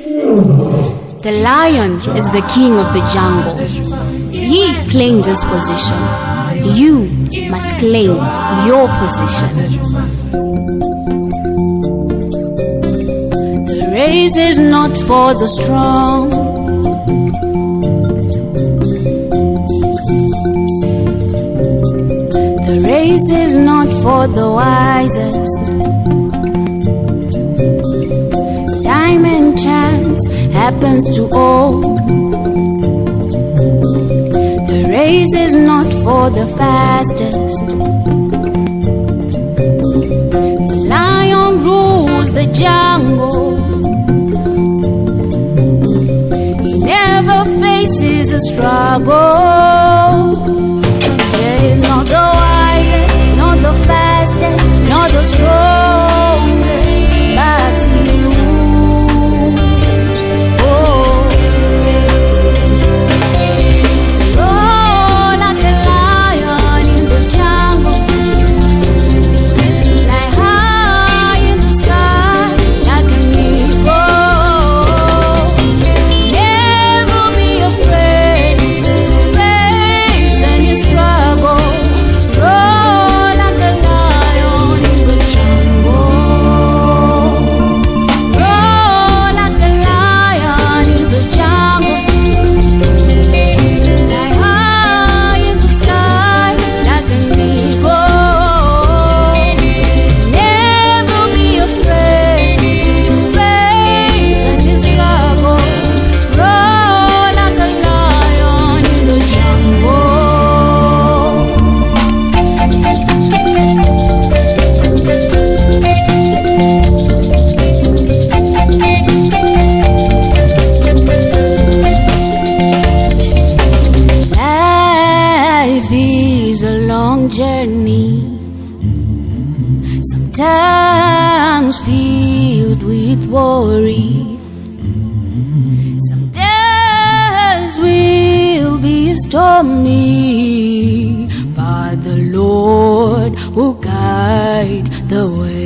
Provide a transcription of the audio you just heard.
The lion is the king of the jungle. He claimed his position. You must claim your position. The race is not for the strong. The race is not for the wisest. Time and chance happens to all. The race is not for the fastest. The lion rules the jungle. He never faces a struggle. There is not the wisest, not the fastest, not the strongest, but he rules. Journey, sometimes filled with worry. Some days will be stormy, but the Lord will guide the way.